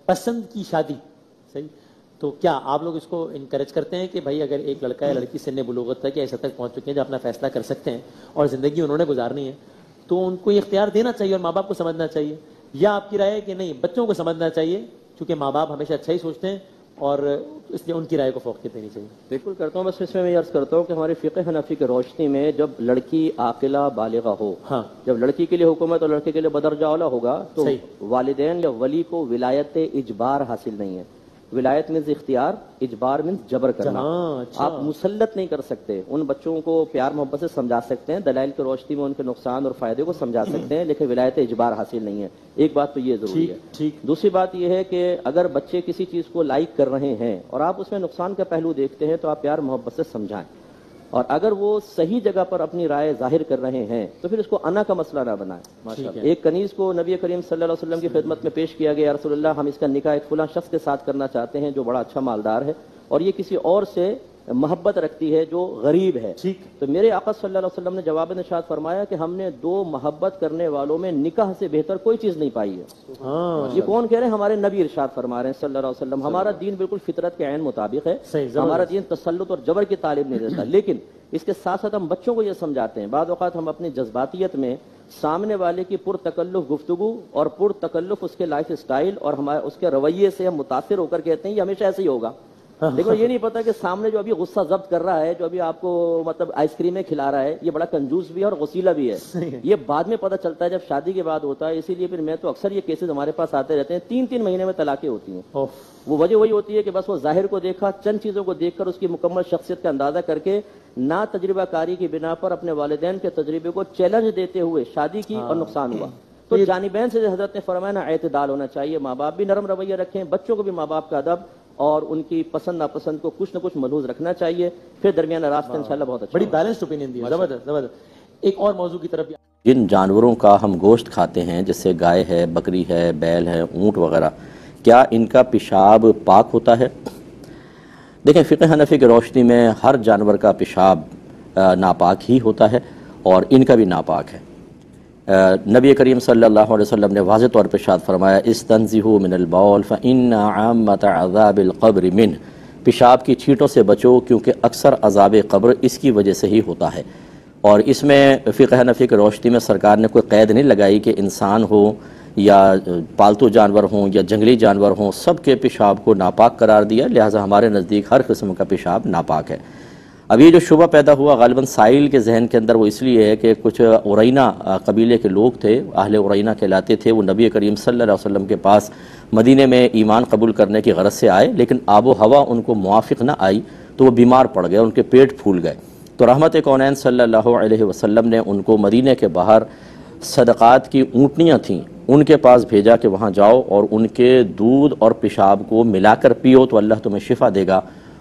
پسند کی شادی صحیح، تو کیا آپ لوگ اس کو انکریج کرتے ہیں کہ بھائی اگر ایک لڑکا یا لڑکی سن بلوغت تک یا ایسا تک پہنچ چکے ہیں جو اپنا فیصلہ کر سکتے ہیں اور زندگی انہوں نے گزارنی ہے تو ان کو یہ اختیار دینا چاہیے اور ماں باپ کو سمجھنا چاہیے، یا آپ کی رائے ہے کہ نہیں بچوں کو سمجھنا چاہیے کیونکہ ماں باپ ہمیشہ اچھا ہی سوچتے ہیں اور اس لیے ان کی رائے کو فوقیت دینی چاہیے؟ بالکل کرتا ہوں، بس اس میں عرض کرتا ہوں کہ ہماری فقہ حنفی کی روشنی میں جب لڑکی عاقلہ بالغہ ہو، ہاں، جب لڑکی کے لیے حکم ہے تو لڑکے کے لیے بدرجہ اولا ہوگا، تو والدین یا ولی کو ولایت اجبار حاصل نہیں ہے۔ ولایت مینز اختیار، اجبار مینز جبر کرنا۔ آپ مسلط نہیں کر سکتے، ان بچوں کو پیار محبت سے سمجھا سکتے ہیں، دلائل کی روشنی میں ان کے نقصان اور فائدے کو سمجھا سکتے ہیں، لیکن ولایت اجبار حاصل نہیں ہے۔ ایک بات تو یہ ضروری ہے۔ دوسری بات یہ ہے کہ اگر بچے کسی چیز کو لائک کر رہے ہیں اور آپ اس میں نقصان کا پہلو دیکھتے ہیں تو آپ پیار محبت سے سمجھائیں، اور اگر وہ صحیح جگہ پر اپنی رائے ظاہر کر رہے ہیں تو پھر اس کو انا کا مسئلہ نہ بنائیں۔ ماشاءاللہ ایک کنیز کو نبی کریم صلی اللہ علیہ وسلم کی خدمت میں پیش کیا گیا، یا رسول اللہ ہم اس کا نکاح ایک فلاں شخص کے ساتھ کرنا چاہتے ہیں جو بڑا اچھا مالدار ہے اور یہ کسی اور سے محبت رکھتی ہے جو غریب ہے، تو میرے آقا صلی اللہ علیہ وسلم نے جواب ارشاد فرمایا کہ ہم نے دو محبت کرنے والوں میں نکاح سے بہتر کوئی چیز نہیں پائی ہے۔ یہ کون کہہ رہے ہیں؟ ہمارے نبی ارشاد فرما رہے ہیں صلی اللہ علیہ وسلم۔ ہمارا دین بالکل فطرت کے عین مطابق ہے، ہمارا دین تسلط اور جبر کی تعلیم نہیں دیتا، لیکن اس کے ساتھ ساتھ ہم بچوں کو یہ سمجھاتے ہیں۔ بعض اوقات ہم اپنی جذباتیت میں سامنے والے کی پرتکلف گفتگو اور پرتکلف اس کے لائف سٹائل اور ہمارے اس کے رویے سے ہم متاثر ہو کر کہتے ہیں یہ ہمیشہ ایسے ہی ہوگا، لیکن یہ نہیں پتا کہ سامنے جو ابھی غصہ ضبط کر رہا ہے، جو ابھی آپ کو مطلب آئس کریمیں کھلا رہا ہے، یہ بڑا کنجوس بھی ہے اور غسیلہ بھی ہے۔ یہ بعد میں پتہ چلتا ہے جب شادی کے بعد ہوتا ہے، اسی لیے پھر میں تو اکثر یہ کیسز ہمارے پاس آتے رہتے ہیں، 3 مہینے میں طلاقیں ہوتی ہیں۔ وہ وجہ وہی ہوتی ہے کہ بس وہ ظاہر کو دیکھا، چند چیزوں کو دیکھ کر اس کی مکمل شخصیت کا اندازہ کر کے نا تجربہ کاری کی بنا پر اپنے والدین کے تجربے کو چیلنج دیتے ہوئے شادی کی اور نقصان ہوا۔ تو جانبین سے حضرت نے فرمایا نا اعتدال ہونا چاہیے، ماں باپ بھی نرم رویہ رکھیں، بچوں کو بھی ماں باپ کا ادب اور ان کی پسند ناپسند کو کچھ نہ کچھ ملحوظ رکھنا چاہیے، پھر درمیان راستہ انشاءاللہ بہت اچھا۔ بڑی بیلنسڈ اوپینین دی، زبردست۔ ایک اور موضوع کی طرف، جن جانوروں کا ہم گوشت کھاتے ہیں جیسے گائے ہے، بکری ہے، بیل ہے، اونٹ وغیرہ، کیا ان کا پیشاب پاک ہوتا ہے؟ دیکھیں فقہ حنفی کی روشنی میں ہر جانور کا پیشاب ناپاک ہی ہوتا ہے اور ان کا بھی ناپاک ہے۔ نبی کریم صلی اللہ علیہ وسلم نے واضح طور پہ ارشاد فرمایا استنزہوا من البول فإن عامۃ عذاب القبر منہ، پیشاب کی چھینٹوں سے بچو کیونکہ اکثر عذاب قبر اس کی وجہ سے ہی ہوتا ہے۔ اور اس میں فقہ حنفی کی روشنی میں سرکار نے کوئی قید نہیں لگائی کہ انسان ہو یا پالتو جانور ہوں یا جنگلی جانور ہوں، سب کے پیشاب کو ناپاک قرار دیا، لہٰذا ہمارے نزدیک ہر قسم کا پیشاب ناپاک ہے۔ اب یہ جو شبہ پیدا ہوا غالباً سائل کے ذہن کے اندر، وہ اس لیے ہے کہ کچھ عرینہ قبیلے کے لوگ تھے، اہل عرینہ کہلاتے تھے، وہ نبی کریم صلی اللہ علیہ وسلم کے پاس مدینے میں ایمان قبول کرنے کی غرض سے آئے، لیکن آب و ہوا ان کو موافق نہ آئی تو وہ بیمار پڑ گئے، ان کے پیٹ پھول گئے، تو رحمت کونین صلی اللہ علیہ وسلم نے ان کو مدینے کے باہر صدقات کی اونٹنیاں تھیں ان کے پاس بھیجا کہ وہاں جاؤ اور ان کے دودھ اور پیشاب کو ملا کر پیو تو اللہ تمہیں شفا دے گا۔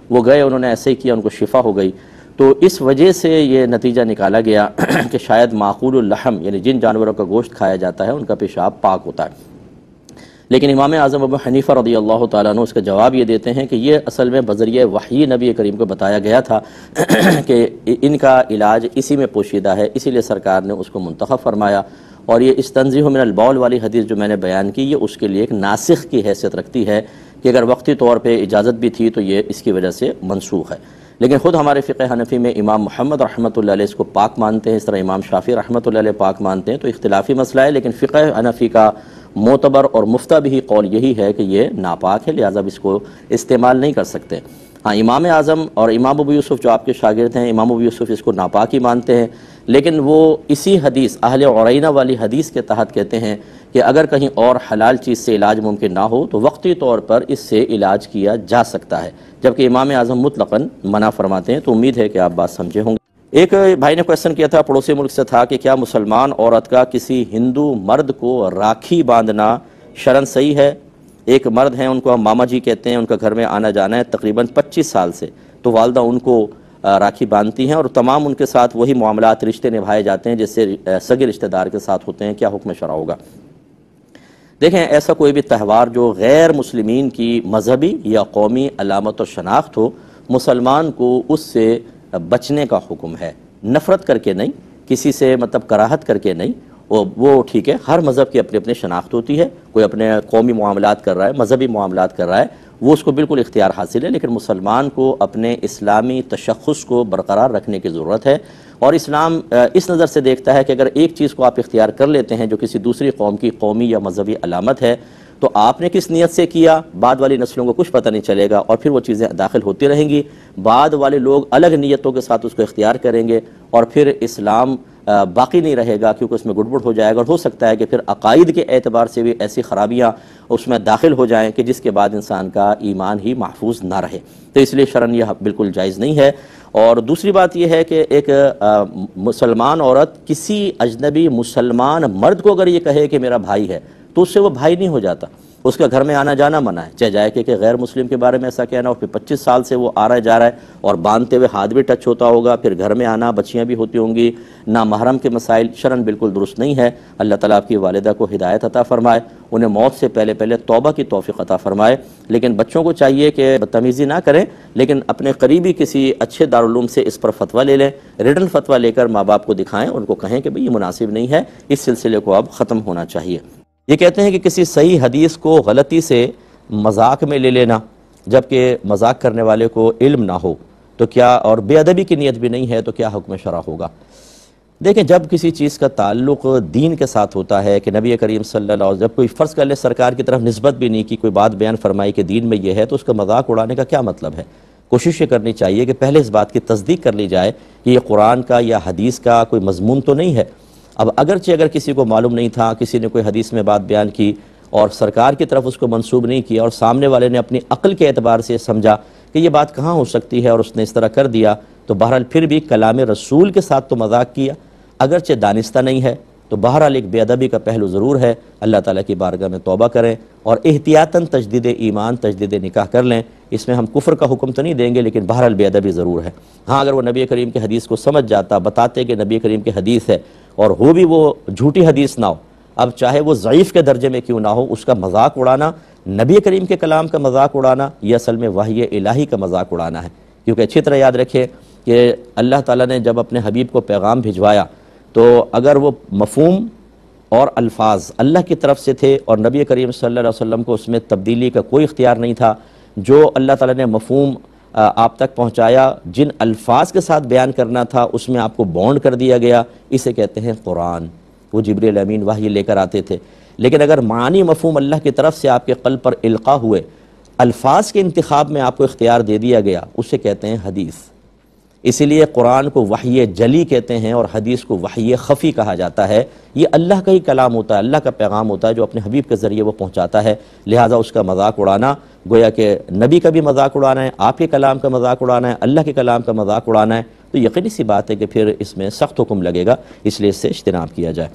وہ گئے، انہوں نے ایسے ہی کیا، ان کو شفا ہو گئی۔ تو اس وجہ سے یہ نتیجہ نکالا گیا کہ شاید معقول اللحم یعنی جن جانوروں کا گوشت کھایا جاتا ہے ان کا پیشاب پاک ہوتا ہے۔ لیکن امام اعظم ابو حنیفہ رضی اللہ تعالیٰ عنہ اس کا جواب یہ دیتے ہیں کہ یہ اصل میں بذریعہ وحی نبی کریم کو بتایا گیا تھا کہ ان کا علاج اسی میں پوشیدہ ہے، اسی لیے سرکار نے اس کو منتخب فرمایا۔ اور یہ استنزیہ من البول والی حدیث جو میں نے بیان کی، یہ اس کے لیے ایک ناسخ کی حیثیت رکھتی ہے کہ اگر وقتی طور پہ اجازت بھی تھی تو یہ اس کی وجہ سے منسوخ ہے۔ لیکن خود ہمارے فقہ حنفی میں امام محمد رحمۃ اللہ علیہ اس کو پاک مانتے ہیں، اس طرح امام شافعی رحمۃ اللہ علیہ پاک مانتے ہیں، تو اختلافی مسئلہ ہے، لیکن فقہ حنفی کا معتبر اور مفتہ بھی قول یہی ہے کہ یہ ناپاک ہے، لہٰذا اس کو استعمال نہیں کر سکتے۔ ہاں امام اعظم اور امام ابو یوسف جو آپ کے شاگرد ہیں، امام ابو یوسف اس کو ناپاک ہی مانتے ہیں، لیکن وہ اسی حدیث اہل عرینہ والی حدیث کے تحت کہتے ہیں کہ اگر کہیں اور حلال چیز سے علاج ممکن نہ ہو تو وقتی طور پر اس سے علاج کیا جا سکتا ہے، جبکہ امام اعظم مطلقاً منع فرماتے ہیں۔ تو امید ہے کہ آپ بات سمجھے ہوں گے۔ ایک بھائی نے کویسچن کیا تھا، پڑوسی ملک سے تھا، کہ کیا مسلمان عورت کا کسی ہندو مرد کو راکھی باندھنا شرعاً صحیح ہے؟ ایک مرد ہیں، ان کو ہم ماما جی کہتے ہیں، ان کا گھر میں آنا جانا ہے تقریباً 25 سال سے، تو والدہ ان کو راکھی باندھتی ہیں اور تمام ان کے ساتھ وہی معاملات رشتے نبھائے جاتے ہیں جیسے سگے رشتہ دار کے ساتھ ہوتے ہیں، کیا حکم شرع ہوگا؟ دیکھیں ایسا کوئی بھی تہوار جو غیر مسلمین کی مذہبی یا قومی علامت و شناخت ہو، مسلمان کو اس سے بچنے کا حکم ہے، نفرت کر کے نہیں، کسی سے مطلب کراہت کر کے نہیں، وہ ٹھیک ہے، ہر مذہب کی اپنی اپنی شناخت ہوتی ہے، کوئی اپنے قومی معاملات کر رہا ہے، مذہبی معاملات کر رہا ہے، وہ اس کو بالکل اختیار حاصل ہے، لیکن مسلمان کو اپنے اسلامی تشخص کو برقرار رکھنے کی ضرورت ہے۔ اور اسلام اس نظر سے دیکھتا ہے کہ اگر ایک چیز کو آپ اختیار کر لیتے ہیں جو کسی دوسری قوم کی قومی یا مذہبی علامت ہے، تو آپ نے کس نیت سے کیا، بعد والی نسلوں کو کچھ پتہ نہیں چلے گا، اور پھر وہ چیزیں داخل ہوتی رہیں گی، بعد والے لوگ الگ نیتوں کے ساتھ اس کو اختیار کریں گے، اور پھر اسلام باقی نہیں رہے گا، کیونکہ اس میں گڑبڑ ہو جائے گا، اور ہو سکتا ہے کہ پھر عقائد کے اعتبار سے بھی ایسی خرابیاں اس میں داخل ہو جائیں کہ جس کے بعد انسان کا ایمان ہی محفوظ نہ رہے۔ تو اس لیے شرعاً یہ بالکل جائز نہیں ہے۔ اور دوسری بات یہ ہے کہ ایک مسلمان عورت کسی اجنبی مسلمان مرد کو اگر یہ کہے کہ میرا بھائی ہے، تو اس سے وہ بھائی نہیں ہو جاتا، اس کا گھر میں آنا جانا منع ہے، چاہے جائے کہ غیر مسلم کے بارے میں ایسا کہنا، اور پھر 25 سال سے وہ آ رہا جا رہا ہے، اور باندھتے ہوئے ہاتھ بھی ٹچ ہوتا ہوگا، پھر گھر میں آنا، بچیاں بھی ہوتی ہوں گی، نامحرم کے مسائل شرعاً بالکل درست نہیں ہے۔ اللہ تعالیٰ آپ کی والدہ کو ہدایت عطا فرمائے، انہیں موت سے پہلے توبہ کی توفیق عطا فرمائے، لیکن بچوں کو چاہیے کہ بدتمیزی نہ کریں، لیکن اپنے قریبی کسی اچھے دارالعلوم سے اس پر فتویٰ لے لیں، ریٹن فتویٰ لے کر ماں باپ کو دکھائیں، ان کو کہیں کہ بھئی یہ مناسب نہیں ہے، اس سلسلے کو اب ختم ہونا چاہیے۔ یہ کہتے ہیں کہ کسی صحیح حدیث کو غلطی سے مذاق میں لے لینا، جبکہ مذاق کرنے والے کو علم نہ ہو تو کیا، اور بے ادبی کی نیت بھی نہیں ہے تو کیا حکم شرع ہوگا؟ دیکھیں، جب کسی چیز کا تعلق دین کے ساتھ ہوتا ہے کہ نبی کریم صلی اللہ علیہ وسلم، جب کوئی فرض کر لے سرکار کی طرف نسبت بھی نہیں کی، کوئی بات بیان فرمائی کہ دین میں یہ ہے، تو اس کا مذاق اڑانے کا کیا مطلب ہے؟ کوشش یہ کرنی چاہیے کہ پہلے اس بات کی تصدیق کر لی جائے کہ یہ قرآن کا یا حدیث کا کوئی مضمون تو نہیں ہے۔ اب اگرچہ اگر کسی کو معلوم نہیں تھا، کسی نے کوئی حدیث میں بات بیان کی اور سرکار کی طرف اس کو منسوب نہیں کیا، اور سامنے والے نے اپنی عقل کے اعتبار سے سمجھا کہ یہ بات کہاں ہو سکتی ہے اور اس نے اس طرح کر دیا، تو بہرحال پھر بھی کلام رسول کے ساتھ تو مذاق کیا، اگرچہ دانستہ نہیں ہے، تو بہرحال ایک بے ادبی کا پہلو ضرور ہے۔ اللہ تعالیٰ کی بارگاہ میں توبہ کریں اور احتیاطاً تجدید ایمان، تجدید نکاح کر لیں۔ اس میں ہم کفر کا حکم تو نہیں دیں گے، لیکن بہرحال بے ادبی ضرور ہے۔ ہاں، اگر وہ نبی کریم کے حدیث کو سمجھ جاتا، بتاتے کہ نبی کریم کی حدیث ہے، اور ہو بھی وہ جھوٹی حدیث نہ ہو، اب چاہے وہ ضعیف کے درجے میں کیوں نہ ہو، اس کا مذاق اڑانا، نبی کریم کے کلام کا مذاق اڑانا، یہ اصل میں وحی الہی کا مذاق اڑانا ہے۔ کیونکہ اچھی طرح یاد رکھیں کہ اللہ تعالیٰ نے جب اپنے حبیب کو پیغام بھجوایا، تو اگر وہ مفہوم اور الفاظ اللہ کی طرف سے تھے اور نبی کریم صلی اللہ علیہ وسلم کو اس میں تبدیلی کا کوئی اختیار نہیں تھا، جو اللہ تعالیٰ نے مفہوم آپ تک پہنچایا، جن الفاظ کے ساتھ بیان کرنا تھا اس میں آپ کو بونڈ کر دیا گیا، اسے کہتے ہیں قرآن۔ وہ جبریل امین وحی لے کر آتے تھے، لیکن اگر معنی مفہوم اللہ کی طرف سے آپ کے قلب پر القاء ہوئے، الفاظ کے انتخاب میں آپ کو اختیار دے دیا گیا، اسے کہتے ہیں حدیث۔ اسی لیے قرآن کو وحی جلی کہتے ہیں اور حدیث کو وحی خفی کہا جاتا ہے۔ یہ اللہ کا ہی کلام ہوتا ہے، اللہ کا پیغام ہوتا ہے جو اپنے حبیب کے ذریعے وہ پہنچاتا ہے، لہٰذا اس کا مذاق اڑانا گویا کہ نبی کا بھی مذاق اڑانا ہے، آپ کے کلام کا مذاق اڑانا ہے، اللہ کے کلام کا مذاق اڑانا ہے، تو یقینی سی بات ہے کہ پھر اس میں سخت حکم لگے گا، اس لیے اس سے اجتناب کیا جائے۔